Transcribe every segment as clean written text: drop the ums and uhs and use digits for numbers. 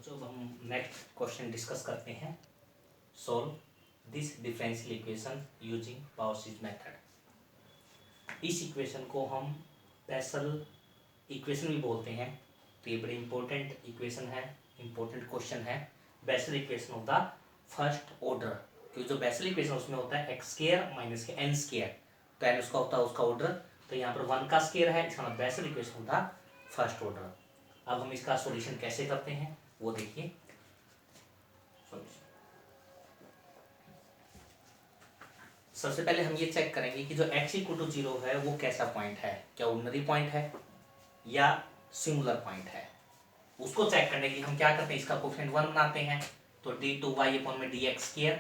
बच्चों, अब हम नेक्स्ट क्वेश्चन डिस्कस करते हैं। Solve this differential equation using power series method. इस इक्वेशन को हम बेसल इक्वेशन भी बोलते हैं। तो ये बड़ी इंपॉर्टेंट इक्वेशन है, इंपॉर्टेंट क्वेश्चन है। Bessel equation of the first order, क्योंकि जो बेसल इक्वेशन उसमें होता है एक्स स्क्वायर माइनस के एन स्क्वायर, तो एन उसका होता है उसका ऑर्डर। तो यहाँ पर वन का स्क्वायर है, इसका मतलब Bessel equation of the first order. अब हम इसका सॉल्यूशन कैसे करते हैं वो देखिए। सबसे पहले हम ये चेक करेंगे कि जो x इक्वल टू 0 है वो कैसा पॉइंट है, क्या ऑर्डिनरी पॉइंट है या सिंगुलर पॉइंट है। उसको चेक करने के लिए हम क्या करते हैं, इसका कोफिशिएंट 1 बनाते हैं। तो d2y अपॉन में dx स्क्वायर,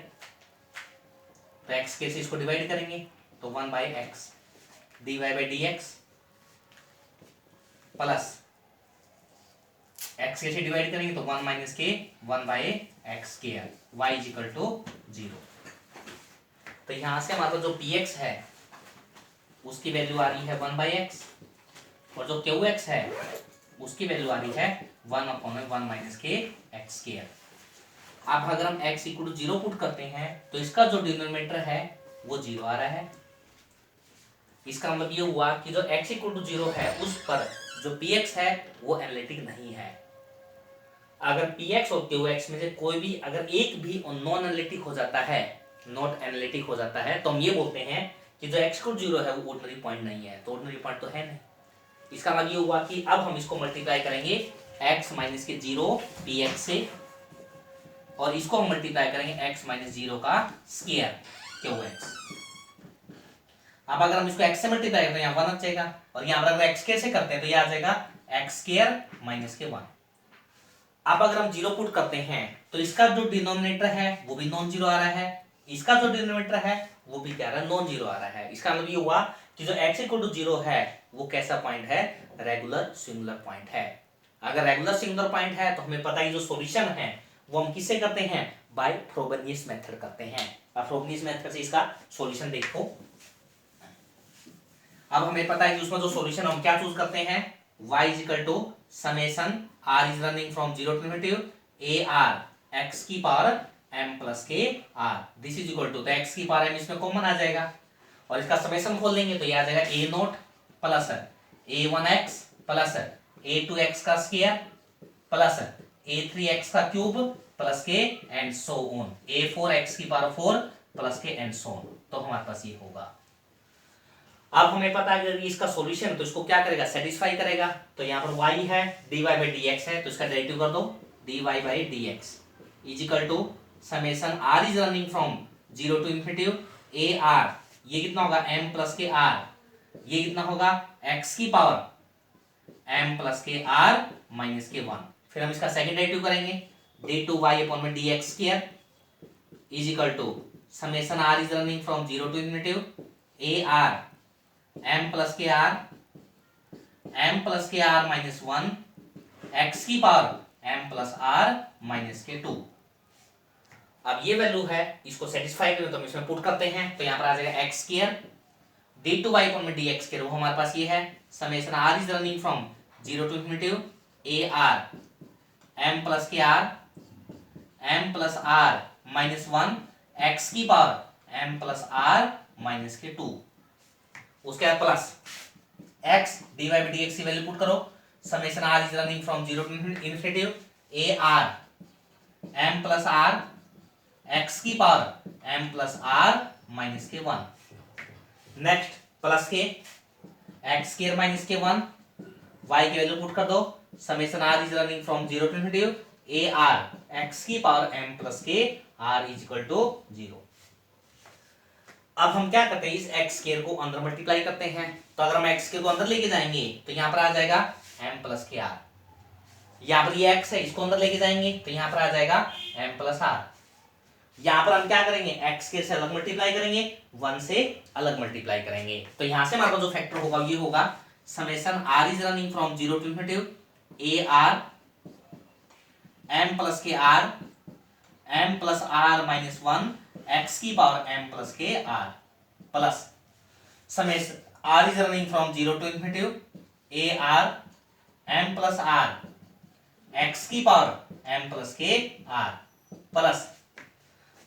तो x के से इसको डिवाइड करेंगे तो 1/x dy by dx plus x के से डिवाइड करेंगे तो 1 माइनस के 1/x square y is equal to 0। तो यहां से हमारा जो px है उसकी वैल्यू आ रही है 1/x और जो qx है उसकी वैल्यू आ रही है 1 अपॉन 1 माइनस के x स्क्वायर। अब अगर हम x इक्वल टू 0 पुट करते हैं तो इसका जो डिनोमिनेटर है वो 0 आ रहा है। इसका मतलब ये हुआ कि जो x इक्वल टू 0 है उस पर जो px है वो एनालिटिक नहीं है। अगर px और qx में से कोई भी अगर एक भी नॉन एनालिटिक हो जाता है, नॉट एनालिटिक हो जाता है, तो हम ये बोलते हैं कि जो x इक्वल टू 0 है वो ऑर्डिनरी पॉइंट नहीं है। तो ऑर्डिनरी पॉइंट तो है नहीं। इसका मतलब ये हुआ कि अब हम इसको मल्टीप्लाई करेंगे x माइनस के 0 px से और इसको हम मल्टीप्लाई करेंगे x माइनस 0 का स्क्वायर qx। अब अगर हम इसको x से मल्टीप्लाई करते हैं यहाँ 1 आ जाएगा और यहाँ पर अगर x कैसे करते हैं तो ये आ जाएगा x स्क्वायर माइनस के 1। अब अगर हम 0 पुट करते हैं तो इसका जो डिनोमिनेटर है वो भी नॉन जीरो आ रहा है, इसका जो डिनोमिनेटर है वो भी क्या आ रहा है, नॉन जीरो आ रहा है। इसका मतलब ये हुआ कि जो x इक्वल टू 0 है वो कैसा पॉइंट है, रेगुलर सिंगुलर पॉइंट है। अगर रेगुलर सिंगुलर पॉइंट है तो हमें पता है जो सॉल्यूशन है वो हम किससे करते हैं, बाय फ्रोबेनियस मेथड करते हैं। अब फ्रोबेनियस मेथड से इसका सॉल्यूशन देखो। अब हमें पता है कि उसमें जो सॉल्यूशन हम क्या चूज करते हैं, y is equal to summation r is running from 0 to infinity a r x की पावर m प्लस के r this is equal to, तो x की पावर m इसमें कॉमन आ जाएगा और इसका समेशन खोल लेंगे तो ये आ जाएगा a not plus a1x plus a2x का स्क्वायर प्लस a3x का क्यूब प्लस के एंड सो ऑन a4x की पावर 4 प्लस के एंड सो ऑन। तो हमारे पास ये होगा। अब हमें पता है कि इसका सॉल्यूशन है तो इसको क्या करेगा, सेटिस्फाई करेगा। तो यहाँ पर y है dy बाई dx है तो इसका डेरिवेटिव कर दो dy by dx is equal to summation r is running from 0 to infinity a r, ये कितना होगा m प्लस के r, ये कितना होगा x की पावर m प्लस के r माइनस के 1। फिर हम इसका सेकंड डेरिवेटिव करेंगे d2y अपॉन में dx square is equal to summation r is running from 0 to infinity a r m plus के r माइनस 1 x की power m plus r minus के 2। अब ये वैल्यू है, इसको सेटिस्फाई करें तो हम इसमें पुट करते हैं तो यहाँ पर आ जाएगा x स्क्वायर d2y अपॉन में dx स्क्वायर, वो हमारे पास ये है summation r is running from 0 to infinity a r m plus के r माइनस 1 x की power m plus r minus के 2। उसके बाद plus x dy by dx की वैल्यू पुट करो summation r is running from 0 to infinity a r m plus r x की power m plus r minus के 1। Next plus के x square minus के 1 y की value put कर दो summation r is running from 0 to infinity a r x की power m plus के r is equal to 0। अब हम क्या करते हैं, इस x स्क्वायर को अंदर मल्टीप्लाई करते हैं। तो अगर हम x स्क्वायर को अंदर लेके जाएंगे तो यहाँ पर आ जाएगा m प्लस के r, यहाँ पर ये x है इसको अंदर लेके जाएंगे तो यहाँ पर आ जाएगा m प्लस r। यहाँ पर हम क्या करेंगे, x स्क्वायर से अलग मल्टीप्लाई करेंगे, 1 से अलग मल्टीप्लाई करेंगे। तो यहाँ से हमारा जो फैक्टर होगा ये होगा summation r is running from 0 to infinity a r m plus के r m plus r minus 1 x की पावर m प्लस के r plus summation r is running from 0 to infinity a r m plus r x की power M plus के r plus,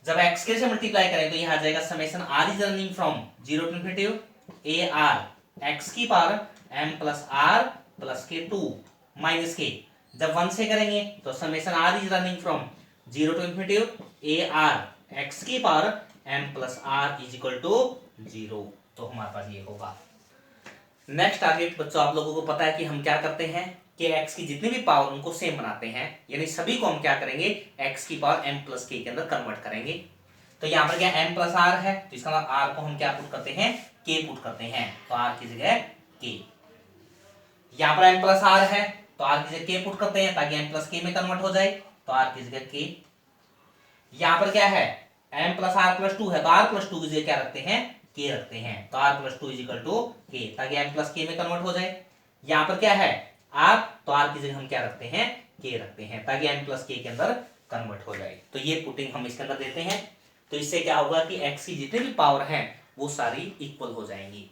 जब x के से multiply करें तो यह आ जाएगा summation are is running from 0 to infinity A R X की power M plus R plus K 2 minus K, जब 1 से करेंगे तो summation are is running from 0 to infinity A R X की power M plus R is equal to 0। तो हमारे पास ये होगा। नेक्स्ट टारगेट बच्चों, आप लोगों को पता है कि हम क्या करते हैं कि x की जितनी भी पावर उनको सेम बनाते हैं, यानी सभी को हम क्या करेंगे x की पावर m प्लस के अंदर कन्वर्ट करेंगे। तो यहाँ पर क्या m प्लस r है, तो इसका मतलब r को हम क्या पुट करते हैं k पुट करते हैं, तो r की जगह k। यहाँ पर m प्लस r है तो r की जगह k पुट करते हैं ताकि m प्लस k में कन्वर्ट हो जाए, तो r की जगह k। यहाँ पर क्या है m प्लस r प्लस 2 है तो r प्लस 2 की जगह क्या रखते हैं k रखते हैं, तो r plus 2 is equal to k ताकि m प्लस k में कन्वर्ट हो जाए। यहाँ पर क्या है r, तो r की जगह हम क्या रखते हैं k रखते हैं ताकि m प्लस k के अंदर कन्वर्ट हो जाए। तो ये पुटिंग हम इसके अंदर देते हैं, तो इससे क्या होगा कि x की जितनी भी पावर है वो सारी इक्वल हो जाएंगी।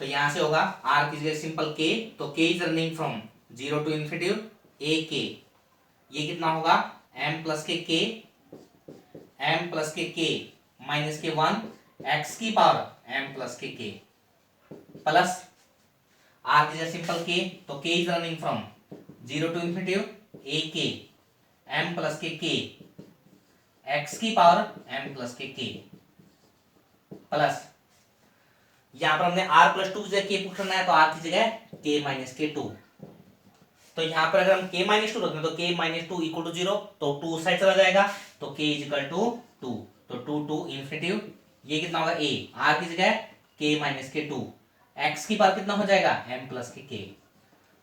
तो यहां से होगा r की जगह सिंपल k, तो k is running from 0 to infinity a k, ये कितना होगा m प्लस के k, m प्लस के k माइनस के 1 x की पावर m प्लस के k प्लस r की जगह सिंपल k, तो k is running from 0 to infinity a k m plus के k x की पावर m प्लस के k प्लस, यहां पर हमने r प्लस 2 की जगह k पुट करना है तो r की जगह k माइनस के 2, तो यहाँ पर अगर हम k माइनस 2 रखते हैं तो k माइनस 2 इक्वल टू 0, तो 2 साइड चला जाएगा तो k इज इक्वल टू 2, तो 2 टू इन्फिनिटी, ये कितना होगा a, r की जगह k माइनस के 2, x की पावर कितना हो जाएगा m प्लस के k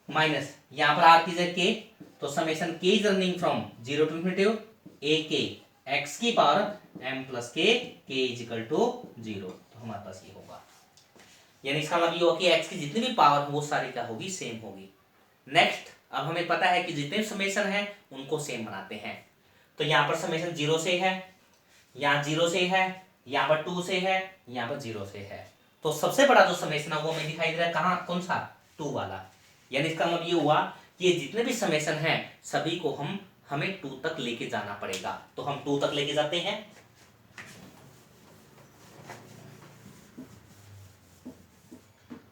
माइनस, यहाँ पर r की जगह k, तो summation k is running from 0 to infinity a k x की power m plus k is equal to 0, तो हमारे पास ये होगा। यानी इसका मतलब ये होगा कि x की जितनी भी पावर वो सारी क्या होगी सेम होगी। नेक्स्ट, अब हमें पता है कि जितने समेशन है उनको सेम बनाते हैं, तो यहाँ पर समेशन 0 से है, यहाँ 0 से है, यहाँ पर 2 से है, यहाँ पर 0 से है, तो सबसे बड़ा जो समेशन है वो हमें दिखाई दे रहा है कहाँ, कौन सा 2 वाला। यानी इसका मतलब ये हुआ कि ये जितने भी समेशन हैं सभी को हमें 2 तक लेके जाना पड़ेगा, तो हम 2 तक लेके जाते हैं।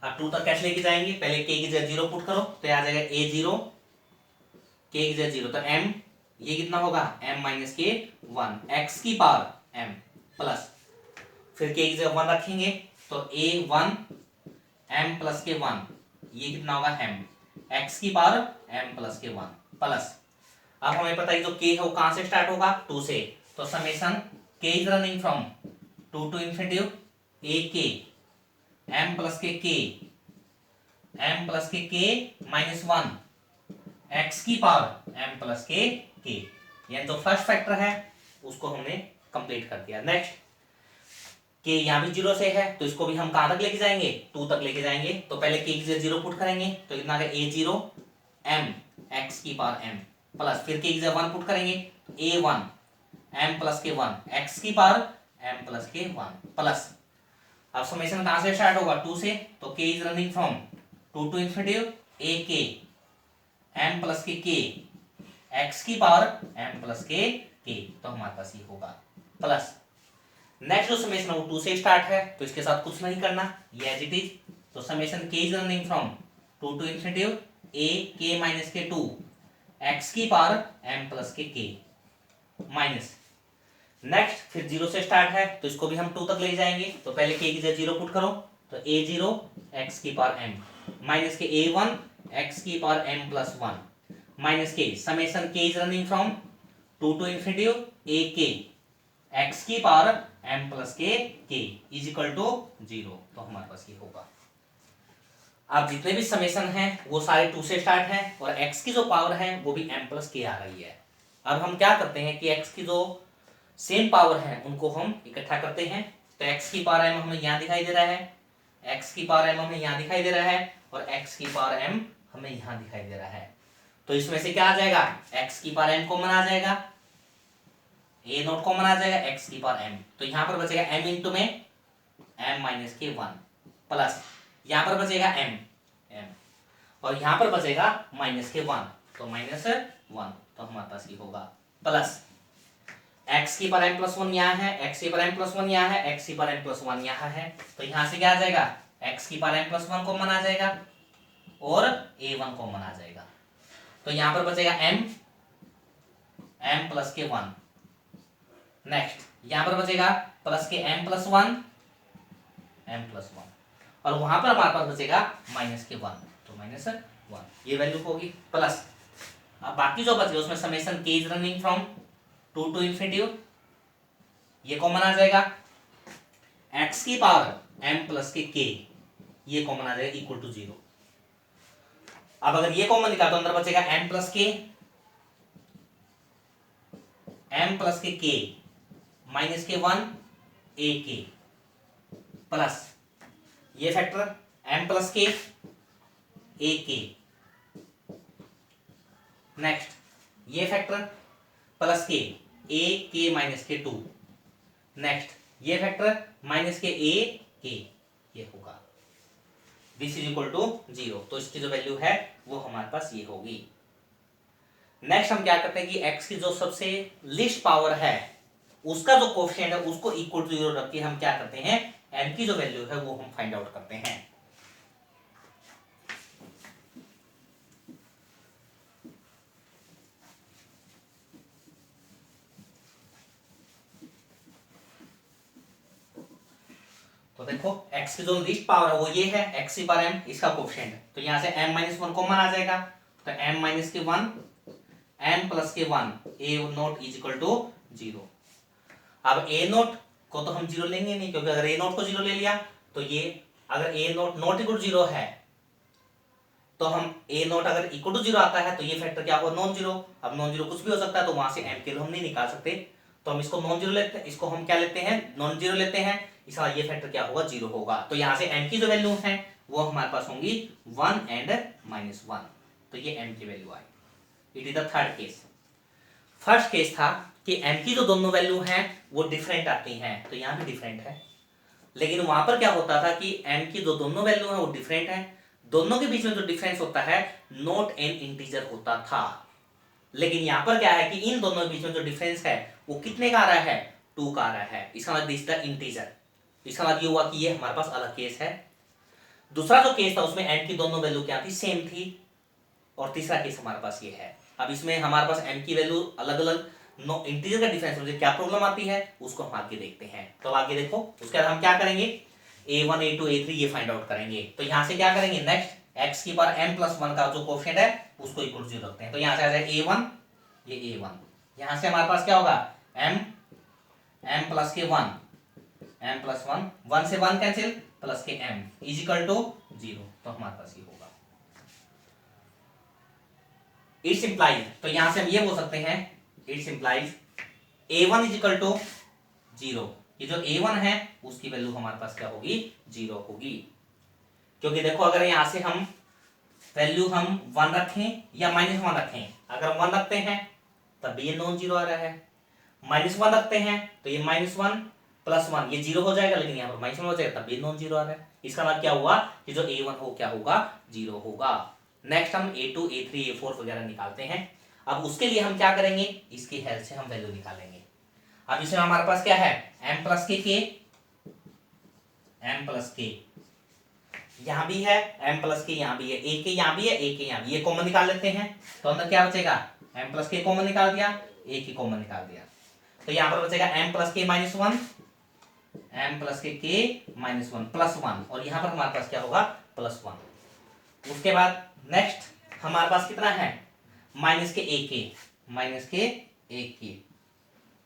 अब 2 तक कैसे लेके जाएंगे, पहले k की जगह 0 पुट करो तो आ जाएगा a0, k की जगह 0 तो m, ये कितना होगा m माइनस के 1 x की पावर m प्लस, फिर k की जगह 1 रखेंगे तो a1 m प्लस के 1, ये कितना होगा m x की पावर m प्लस के 1 प्लस, अब हमें पता है जो k है वो कहां से स्टार्ट होगा 2 से, तो summation k is running from 2 to infinity a k m plus के k माइनस 1 x की पावर m प्लस के k, यानी जो फर्स्ट फैक्टर है उसको हमने कंप्लीट कर दिया। नेक्स्ट, k यहाँ भी 0 से है तो इसको भी हम कहां तक लेके जाएंगे 2 तक लेके जाएंगे, तो पहले k की जगह 0 पुट करेंगे तो कितना आ गया a0 m x की पावर m प्लस, फिर k की जगह 1 पुट करेंगे तो a1 m प्लस के 1 x की पावर m प्लस के 1 प्लस, अब समेशन कहां से स्टार्ट होगा 2 से, तो k is running from 2 to infinity a k m plus के k x की पावर m प्लस के k, तो हमारे पास ये होगा प्लस। नेक्स्ट जो समेशन है वो 2 से स्टार्ट है तो इसके साथ कुछ नहीं करना, ये एज इट इज, तो summation k is running from 2 to infinity a k minus के 2 x की पावर m प्लस के k माइनस, नेक्स्ट फिर 0 से स्टार्ट है तो इसको भी हम 2 तक ले जाएंगे, तो पहले k की जगह 0 पुट करो तो a0 x की पावर m माइनस के a1 x की पावर m प्लस 1 माइनस के, summation k is running from 2 to infinity a k x की पावर m प्लस के k इज इक्वल टू 0, तो हमारे पास ये होगा। अब जितने भी समेशन हैं वो सारे 2 से स्टार्ट हैं और x की जो पावर है वो भी m प्लस k आ रही है। अब हम क्या करते हैं कि x की जो सेम पावर है उनको हम इकट्ठा करते हैं, तो x की पावर m हमें यहाँ दिखाई दे रहा है, x की पावर m हमें यहाँ दिखाई दे रहा है और x की पावर m हमें यहाँ दिखाई दे रहा है, तो इसमें से क्या आ जाएगा x की पावर m कॉमन आ जाएगा, a नोट कॉमन आ जाएगा, x की पावर m, तो यहाँ पर बचेगा m इंटू में m माइनस के 1 प्लस, यहाँ पर बचेगा m, और यहाँ पर बचेगा माइनस के 1, तो -1, तो हमारे पास ये होगा प्लस x की पावर m+1 यहाँ है, x की पावर m+1 यहाँ है, x की पावर m+1 यहाँ है, तो यहाँ से क्या आ जाएगा, x की पावर m+1 कॉमन आ जाएगा और a1 कॉमन आ जाएगा, तो यहाँ पर बचेगा m प्लस के 1। नेक्स्ट यहाँ पर बचेगा प्लस के m+1 और वहां पर हमारे पास बचेगा माइनस के 1, तो -1 ये वैल्यू होगी प्लस। अब बाकी जो बच गया उसमें summation k is running from 2 to infinity, ये कॉमन आ जाएगा, x की पावर m प्लस के k ये कॉमन आ जाएगा इक्वल टू 0। अब अगर ये कॉमन निकाल तो अंदर बचेगा m प्लस के माइनस के 1 a k प्लस ये फैक्टर m प्लस के a k, नेक्स्ट ये फैक्टर प्लस के a k माइनस के 2, नेक्स्ट ये फैक्टर माइनस के a k, ये होगा दिस इज इक्वल टू 0, तो इसकी जो वैल्यू है वो हमारे पास ये होगी। नेक्स्ट हम क्या करते हैं कि x की जो सबसे लिस्ट पावर है उसका जो कोएफिशिएंट है उसको इक्वल टू 0 रख के हम क्या करते हैं, m की जो वैल्यू है वो हम फाइंड आउट करते हैं। तो देखो x की जो लिस्ट पावर है वो ये है, x की पावर m इसका कोएफिशिएंट है, तो यहां से m-1 कॉमन आ जाएगा, तो m-1 m प्लस के 1 a0 इज इक्वल टू 0। अब a0 को तो हम 0 लेंगे नहीं, क्योंकि अगर a0 को 0 ले लिया तो ये अगर a0 नॉट इक्वल टू 0 है तो हम a0 अगर इक्वल टू 0 आता है तो ये फैक्टर क्या होगा, नॉन जीरो। अब नॉन जीरो कुछ भी हो सकता है तो वहां से m के हम नहीं निकाल सकते, तो हम इसको नॉन जीरो लेते हैं, इसको हम क्या लेते हैं, नॉन जीरो लेते हैं, इसका ये फैक्टर क्या होगा, 0 होगा। तो यहाँ से m की जो वैल्यू है वो हमारे पास होंगी 1 एंड -1, तो ये m की value I. It is the third case. First case था कि m की जो दोनों वैल्यू हैं वो डिफरेंट आती हैं, तो यहाँ भी डिफरेंट है, लेकिन वहां पर क्या होता था कि m की जो दोनों वैल्यू है वो डिफरेंट है, दोनों के बीच में जो डिफरेंस होता है नॉट एन इंटीजर होता था, लेकिन यहाँ पर क्या है कि इन दोनों के बीच में जो डिफरेंस है वो कितने का आ रहा है, 2 का आ रहा है, इसका मतलब दिस द इंटीजर। इसका मतलब ये हुआ कि ये हमारे पास अलग केस है। दूसरा जो केस था उसमें m की दोनों वैल्यू क्या थी, सेम थी, और तीसरा केस हमारे पास ये है। अब इसमें हमारे पास m की वैल्यू अलग अलग, नो इंटीजर का डिफरेंस मुझे क्या प्रॉब्लम आती है उसको हम आगे देखते हैं। तो आगे देखो उसके बाद हम क्या करेंगे, a1 a2 a3 ये फाइंड आउट करेंगे। तो यहाँ से क्या करेंगे, नेक्स्ट x की पावर m+1 का जो कोएफिशिएंट है उसको इक्वल टू 0 रखते हैं, तो यहाँ से आ जाएगा a1, ये a1, यहाँ से हमारे पास क्या होगा m प्लस के 1 m+1, 1 से 1 कैंसिल, प्लस के m इज इक्वल टू 0, तो हमारे पास ये होगा इट्स इंप्लाइज। तो यहां से हम ये बोल सकते हैं it's implies a1 is equal to 0, ये जो a1 है उसकी वैल्यू हमारे पास क्या होगी, 0 होगी, क्योंकि देखो अगर यहां से हम वैल्यू हम 1 रखें या -1 रखें, अगर 1 रखते हैं तब ये नॉन जीरो आ रहा है, -1 रखते हैं तो ये -1 + 1 ये 0 हो जाएगा, लेकिन यहाँ पर -1 हो जाएगा तब ये नॉन जीरो आ रहा है। इसका मतलब क्या हुआ कि जो a1 हो क्या होगा, 0 होगा। नेक्स्ट हम a2 a3 a4 वगैरह निकालते हैं। अब उसके लिए हम क्या करेंगे, इसकी हेल्प से हम वैल्यू निकालेंगे। अब इसमें हमारे पास क्या है, m प्लस k, यहाँ भी है m प्लस के, यहाँ भी है a के, यहाँ भी है a के, यहाँ भी, ये कॉमन निकाल लेते हैं, तो अंदर क्या बचेगा, m प्लस के कॉमन निकाल दिया, a की कॉमन निकाल दिया, तो यहाँ पर बचेगा m प्लस के -1, m प्लस के -1 +1, और यहाँ पर हमारे पास क्या होगा, +1। उसके बाद नेक्स्ट हमारे पास कितना है, -a के,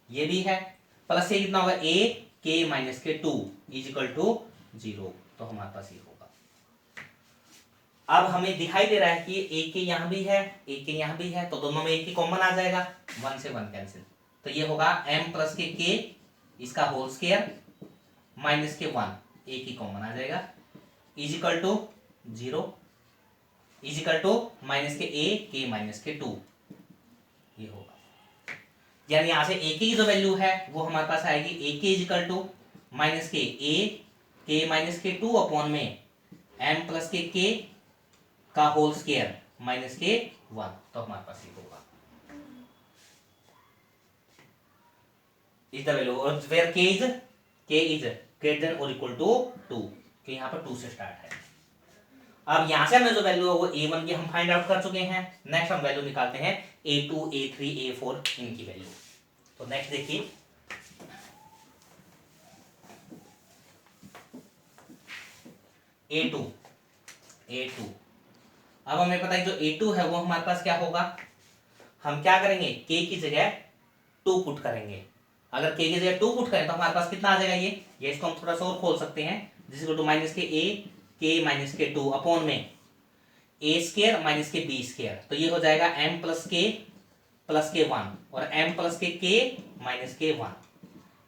ये भी है, प्लस ये कितना होगा, a k -2 is equal to 0, तो हमारे पास ये होगा। अब हमें दिखाई दे रहा है कि a के यहाँ भी है, a के यहाँ भी है, तो दोनों में a की कॉमन आ जाएगा, 1 से 1 कैंसिल, तो ये होगा m प्लस के k इसका होल स्क्वायर -1 a की कॉमन आ जाएगा is equal to 0 is equal to -a k -2, ये होगा। यानी यहां से a की जो वैल्यू है वो हमारे पास आएगी a k is equal to -a k -2 upon में m प्लस के का होल स्क्वायर माइनस के 1, तो हमारे पास ये होगा इज द वैल्यू और where k is greater than और इक्वल टू 2, तो यहाँ पर 2 से स्टार्ट है। अब यहां से हमने जो वैल्यू है वो a1 की हम फाइंड आउट कर चुके हैं। नेक्स्ट हम वैल्यू निकालते हैं a2 a3 a4 इनकी वैल्यू। तो नेक्स्ट देखिए a2 अब हमें पता है जो a2 है वो हमारे पास क्या होगा, हम क्या करेंगे k की जगह 2 पुट करेंगे। अगर k की जगह 2 पुट करें तो हमारे पास कितना आ जाएगा ये इसको हम थोड़ा सा और खोल सकते हैं, जिसको टू माइनस के a k माइनस के 2 अपॉन में a स्क्वायर माइनस के b स्क्वायर, तो ये हो जाएगा m प्लस के 1 और m प्लस के k माइनस के 1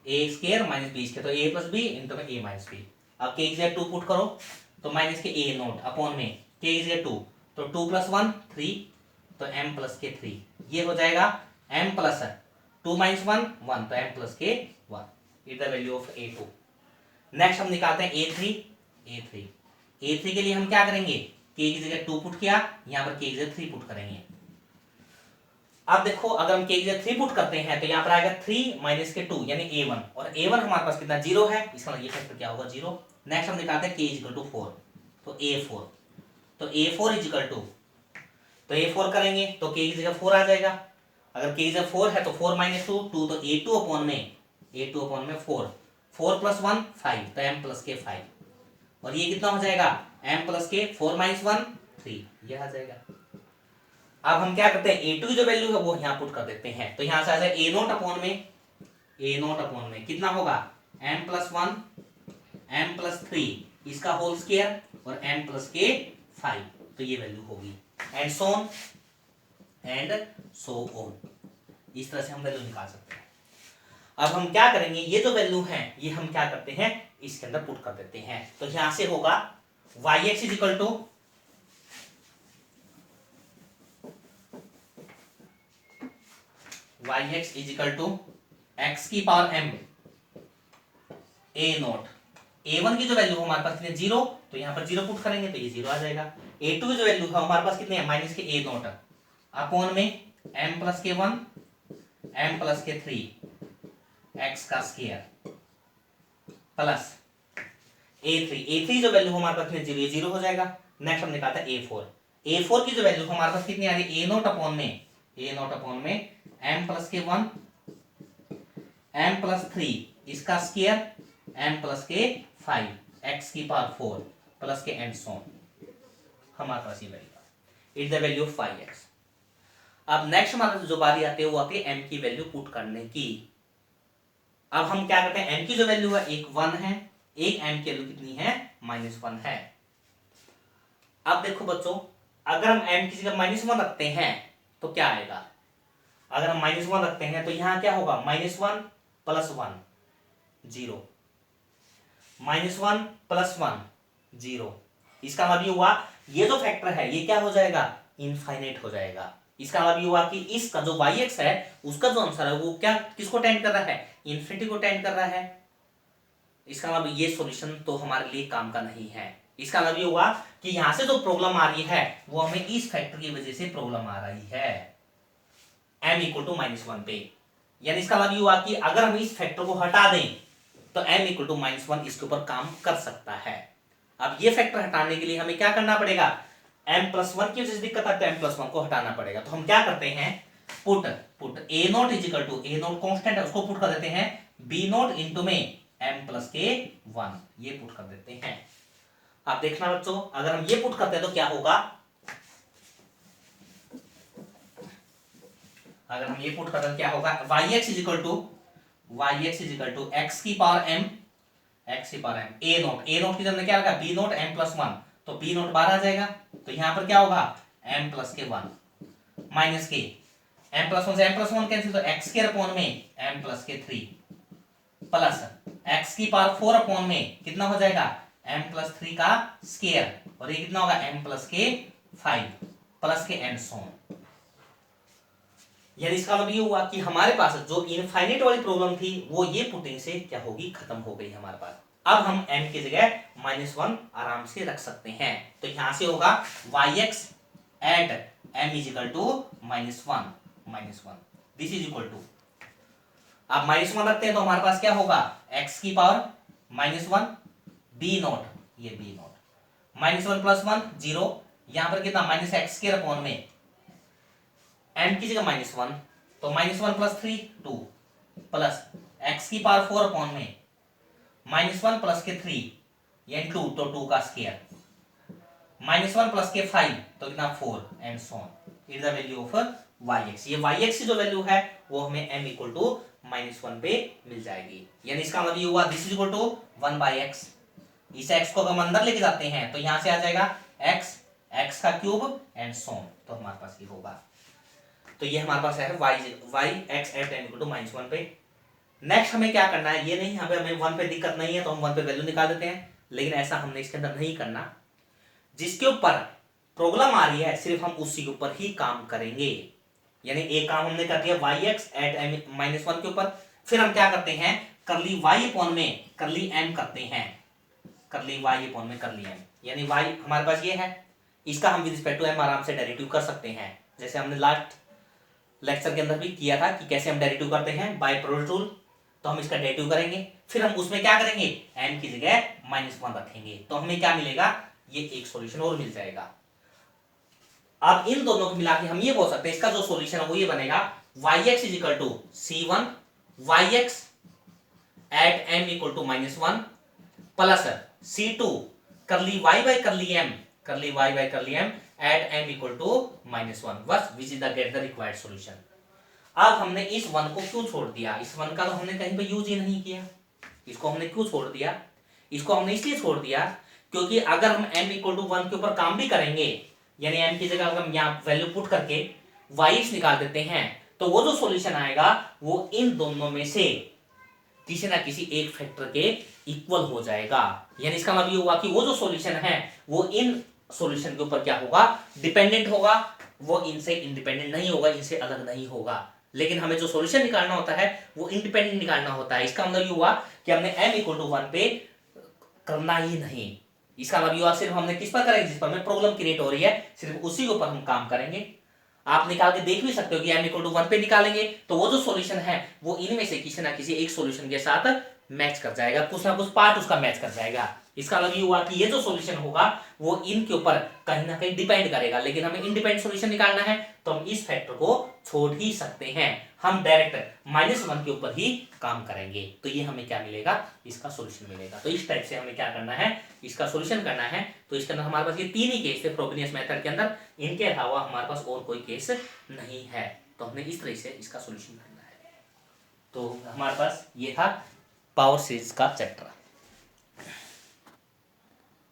a square minus b square, तो a प्लस b इंटू में a माइनस b। अब k की जगह 2 पुट करो तो माइनस के a नोट अपॉन में k की जगह 2, तो 2 प्लस 1 3, तो m प्लस के 3, ये हो जाएगा m प्लस 2 माइनस 1 1, तो m प्लस के 1 is the value of a2। Next हम निकालते हैं a3 के लिए हम क्या करेंगे, k की जगह 2 पुट किया, यहाँ पर k की जगह 3 पुट करेंगे। अब देखो अगर हम k की जगह 3 पुट करते हैं तो यहाँ पर आएगा 3 माइनस के 2 यानी a1, और a1 हमारे पास कितना 0 है, इसका मतलब ये फैक्टर क्या होगा 0। नेक्स्ट हम निकालते हैं k इक्वल टू 4, तो a4 इक्वल टू, तो a4 करेंगे तो k की जगह 4 आ जाएगा। अगर k की जगह 4 है तो 4 माइनस 2 2, तो a2 अपॉन में 4 प्लस 1 5, तो m प्लस के 5, और ये कितना हो जाएगा m प्लस के 4 माइनस 1 3, ये आ जाएगा। अब हम क्या करते हैं a2 की जो वैल्यू है वो यहाँ पुट कर देते हैं, तो यहाँ से आ जाए a नोट अपॉन में कितना होगा m प्लस 1 m प्लस 3 इसका होल स्क्वायर और m प्लस के 5, तो ये वैल्यू होगी एंड सो ऑन। इस तरह से हम वैल्यू निकाल सकते हैं। अब हम क्या करेंगे, ये जो वैल्यू है ये हम क्या करते हैं इसके अंदर पुट कर देते हैं, तो यहां से होगा yx is equal to x की power m a naught, a1 की जो वैल्यू हमारे पास कितने 0, तो यहाँ पर 0 पुट करेंगे तो ये 0 आ जाएगा। a2 की जो वैल्यू है हमारे पास कितने माइनस के a नोट अपॉन में m प्लस के 1 m प्लस के 3 x का स्क्वायर प्लस a3 जो वैल्यू हमारे पास कितने 0 0 हो जाएगा। नेक्स्ट हम निकालते हैं a4 की जो वैल्यू हमारे पास कितनी आ रही है a नोट अपॉन में m प्लस के 1 m प्लस 3 इसका स्क्वायर m प्लस के 5 x की पावर 4 प्लस के एंड सो ऑन, हमारे पास ये value is the value of 5x। अब नेक्स्ट हमारे जो बारी आती है वो आती है m की वैल्यू पुट करने की। अब हम क्या करते हैं m की जो वैल्यू है एक 1 है, एक m की वैल्यू कितनी है -1 है। अब देखो बच्चों अगर हम m की जगह -1 रखते हैं तो क्या आएगा, अगर हम -1 रखते हैं तो यहां क्या होगा -1 प्लस 1 0, -1 प्लस 1 0, इसका मतलब ये हुआ ये जो फैक्टर है ये क्या हो जाएगा इनफाइनाइट हो जाएगा। इसका मतलब ये हुआ कि इसका जो yx है उसका जो आंसर है वो क्या किसको टेंड कर रहा है इन्फिनिटी को टेंड कर रहा है। इसका मतलब ये सॉल्यूशन तो हमारे लिए काम का नहीं है। इसका मतलब ये हुआ कि यहां से जो प्रॉब्लम आ रही है वो हमें इस फैक्टर की वजह से प्रॉब्लम आ रही है m इक्वल टू -1 पे, यानी इसका मतलब ये हुआ कि अगर हम इस फैक्टर को हटा दें तो m इक्वल टू -1 इसके ऊपर काम कर सकता है। अब ये फैक्टर हटाने के लिए हमें क्या करना पड़ेगा, m प्लस 1 की वजह से दिक्कत आती है m प्लस 1 को हटाना पड़ेगा। तो हम क्या करते हैं put a naught is equal to a naught constant है उसको पुट कर देते हैं b नोट इनटू में m प्लस के 1, ये पुट कर देते हैं। अब देखना बच्चों अगर हम ये पुट करते हैं तो क्या होगा, अगर हम ये पुट करते हैं क्या होगा yx is equal to x की पावर m a नोट की जगह क्या होगा b नोट m प्लस 1, तो b नोट बाहर आ जाएगा तो यहां पर क्या होगा m प्लस के 1 माइनस के m प्लस 1 से m प्लस 1 कैंसिल, तो x स्क्वायर अपॉन में m प्लस के 3 प्लस x की पावर 4 अपॉन में कितना हो जाएगा m प्लस 3 का स्क्वायर, और ये कितना होगा m प्लस के 5 प्लस के एंड सो ऑन। यानी इसका मतलब ये हुआ कि हमारे पास जो इनफाइनाइट वाली प्रॉब्लम थी वो ये पुटिंग से क्या होगी खत्म हो गई हमारे पास। अब हम m की जगह -1 आराम से रख सकते हैं। तो यहां से होगा yx at m is equal to -1 this is equal to, आप -1 रखते हैं तो हमारे पास क्या होगा, x की पावर -1 b नॉट, ये b नॉट -1 + 1 0, यहां पर कितना -x² अपॉन में m की जगह -1 तो -1 + 3 2 प्लस x की पावर 4 अपॉन में -1 + के 3 यानी 2 तो 2 का स्क्वायर, -1 + के 5 तो कितना 4 and so on is the value of yx। ये yx की जो वैल्यू है वो हमें m इक्वल टू -1 पे मिल जाएगी। यानी इसका मतलब ये हुआ this is equal to 1/x। इस x को हम अंदर लेके जाते हैं तो यहां से आ जाएगा x x का क्यूब एंड सो ऑन, तो हमारे पास ये होगा। तो ये हमारे पास है yx at m equal to -1 पे। नेक्स्ट हमें क्या करना है, ये नहीं हमें 1 पे दिक्कत नहीं है तो हम 1 पे वैल्यू निकाल देते हैं, लेकिन ऐसा हमने इसके अंदर नहीं करना। जिसके ऊपर प्रॉब्लम आ रही है सिर्फ हम उसी के ऊपर ही काम करेंगे। यानी एक काम हमने कर दिया yx एट -1 के ऊपर, फिर हम क्या करते हैं करली y अपॉन में करली m करते हैं, करली y अपॉन में करली m, यानी y हमारे पास ये है, इसका हम विद रिस्पेक्ट टू m आराम से डेरिवेटिव कर सकते हैं, जैसे हमने लास्ट लेक्चर के अंदर भी किया था कि कैसे हम डेरिवेटिव करते हैं बाय प्रोडक्ट रूल। तो हम इसका डेरिवेटिव करेंगे, फिर हम उसमें क्या करेंगे m की जगह -1 रखेंगे, तो हमें क्या मिलेगा, ये एक सॉल्यूशन और मिल जाएगा। अब इन दोनों को मिला के हम ये बोल सकते हैं इसका जो सॉल्यूशन है वो ये बनेगा yx is equal to c1 yx at m equal to -1 plus c2 curly y by curly m at m equal to -1 बस which is the get the required solution. अब हमने इस 1 को क्यों छोड़ दिया, इस 1 का तो हमने कहीं पे यूज ही नहीं किया, इसको हमने क्यों छोड़ दिया, इसको हमने इसलिए छोड़ दिया क्योंकि अगर हम m इक्वल टू 1 के ऊपर काम भी करेंगे, यानी m की जगह अगर हम यहाँ वैल्यू पुट करके yx निकाल देते हैं तो वो जो सॉल्यूशन आएगा वो इन दोनों में से किसी ना किसी एक फैक्टर के इक्वल हो जाएगा। यानी इसका मतलब ये हुआ कि वो जो सॉल्यूशन है वो इन सॉल्यूशन के ऊपर क्या होगा, डिपेंडेंट होगा, वो इनसे इंडिपेंडेंट नहीं होगा, इनसे अलग नहीं होगा। लेकिन हमें जो सॉल्यूशन निकालना होता है वो इंडिपेंडेंट निकालना होता है। इसका मतलब ये हुआ कि हमने m इक्वल टू 1 पे करना ही नहीं, इसका मतलब ये हुआ सिर्फ हमने किस पर करेंगे, जिस पर हमें प्रॉब्लम क्रिएट हो रही है सिर्फ उसी के ऊपर हम काम करेंगे। आप निकाल के देख भी सकते हो कि m इक्वल टू 1 पे निकालेंगे तो वो जो सॉल्यूशन है वो इनमें से किसी ना किसी एक सॉल्यूशन के साथ मैच कर जाएगा, कुछ ना कुछ पार्ट उसका मैच कर जाएगा। इसका मतलब ये हुआ कि ये जो सॉल्यूशन होगा वो इनके ऊपर कहीं ना कहीं डिपेंड करेगा, लेकिन हमें इंडिपेंडेंट सॉल्यूशन निकालना है तो हम इस फैक्टर को छोड़ ही सकते हैं, हम डायरेक्ट -1 के ऊपर ही काम करेंगे। तो ये हमें क्या मिलेगा, इसका सॉल्यूशन मिलेगा। तो इस टाइप से हमें क्या करना है, इसका सॉल्यूशन करना है। तो इसके अंदर हमारे पास ये 3 ही केस थे फ्रोबेनियस मेथड के अंदर, इनके अलावा हमारे पास और कोई केस नहीं है। तो हमने इस तरह से इसका सॉल्यूशन करना है। तो हमारे पास ये था पावर सीरीज का चैप्टर।